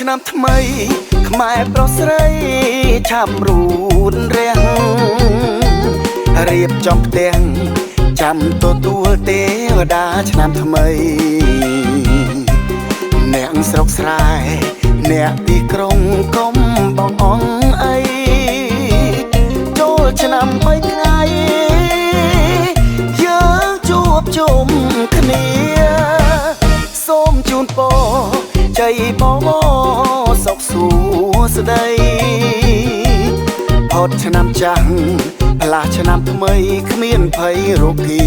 ឆ្នាំថ្មីខ្មែរប្រុសស្រីឆាប់រូនរាំងរៀបចំផ្ទាំងចាំទទួលទេវតាឆ្នាំថ្មីអ្នកស្រុកស្រែអ្នកទីក្រុងកុំបងអងអីចូលឆ្នាំ3ថ្ងៃយើងជួបជុំគ្នាសូមជូនពរជ័យបងសុខសួស្តីផុតឆ្នាំចាស់ផ្លាស់ឆ្នាំថ្មីគ្មានភ័យរោគា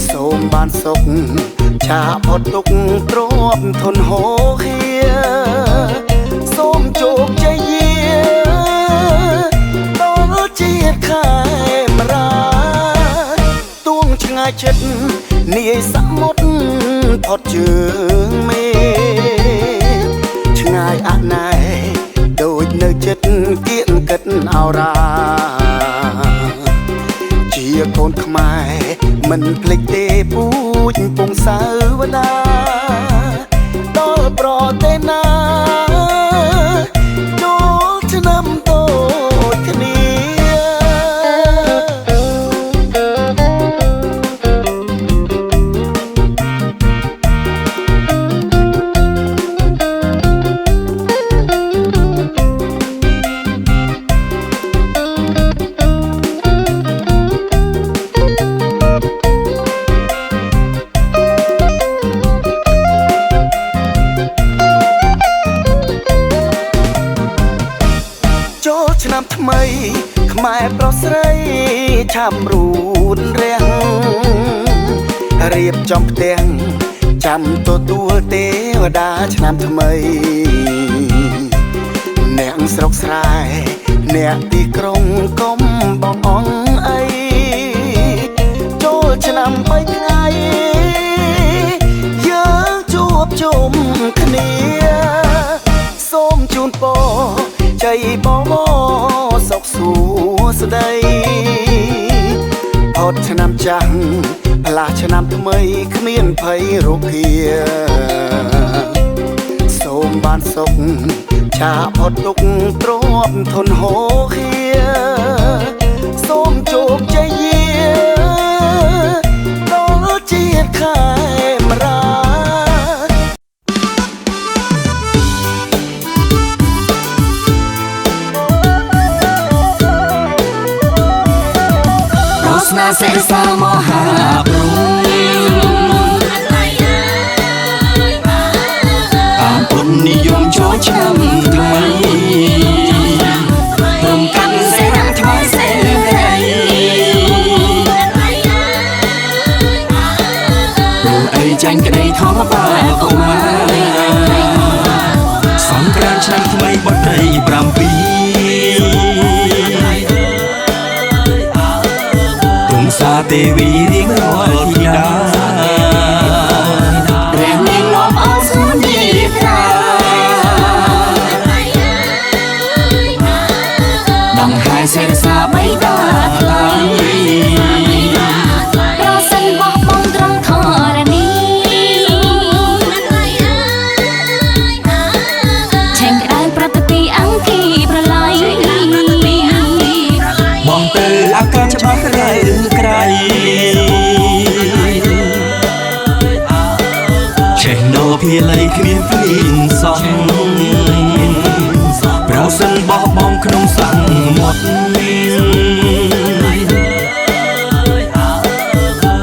សូមបានសុខឆាផុតទុក្ខទ្រពធនហូរហៀសូមជោគជ័យដល់ជាតិខែមរាទួងឆ្ងាយចិត្តនាយសមុទ្រផុតជើងមេឆ្ងាយអណែដូចនៅចិត្តគៀនកិតអោរាជាកូនខ្មែរមិនភ្លេចទេពូជពងសាវតាដល់ប្រទេសណាចូលឆ្នាំតូចគ្នាឆ្នាំថ្មីខ្មែរប្រុសស្រីឆាប់រូនរាំងរៀបចំផ្ទាំងចាំទទួលទេវតាឆ្នាំថ្មីអ្នកស្រុកស្រែអ្នកទីក្រុងកុំបងអងអីចូលឆ្នាំ3ថ្ងៃយើងជួបជុំគ្នាសូមជូនពរជ័យបងសុខសួស្តីផុតឆ្នាំចាស់ផ្លាស់ឆ្នាំថ្មីគ្មានភ័យរោគាសូមបានសុខឆាផុតទុក្ខទ្រពធនហូរហៀសូមជោគជ័យដល់ជាតិខែមរាណាសេសមហាព្រំតាមពុននិយមចូលឆ្នាំថ្មីព្រមកាន់សេរថ្មីសេរីព្រោះអីចាញ់ក្តីធម្មតាកុមារសំក្រានឆ្នាំថ្មីបត្រី7សាទេវីរៀងរាល់ធីតាព្រះនាងនាំអសុនីត្រាដង្ហែសេរសាបៃតាប្រសិនបោះបង់ត្រង់ធរណីឆេងក្តៅប្រតិពីអង្គីប្រឡ័យបងទៅអាកាសច្បាស់ក្រៃក្រៃចេះណូភាល័យគ្មានភ្លៀងសោះប្រសិនបោះបង់ក្នុងសង្មុត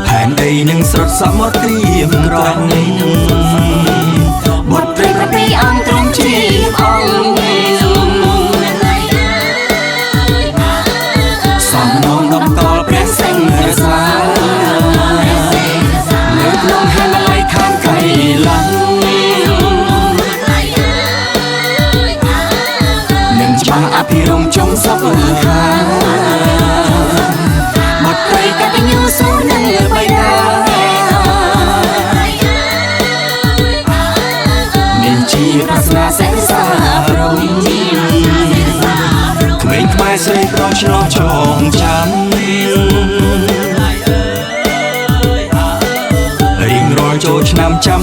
ផែនដីនឹងស្រុតសមុទ្រត្រៀមក្រំបុត្រីប្រពីអង្គទ្រង់ជាអង្គសំណងដំតល់ព្រះសិង្ហរសានៅក្នុងហេមល័យខាងកៃឡាំនឹងច្បាស់អភិរមជុំសុខខាមកត្រីកតញ្ញូសូននឹងបៃតាមានជាប្រស្នាសេសាព្រមក្មេងខ្មែរស្រីប្រងឆ្លងចងចាំរៀងរាល់ចូលឆ្នាំចាំ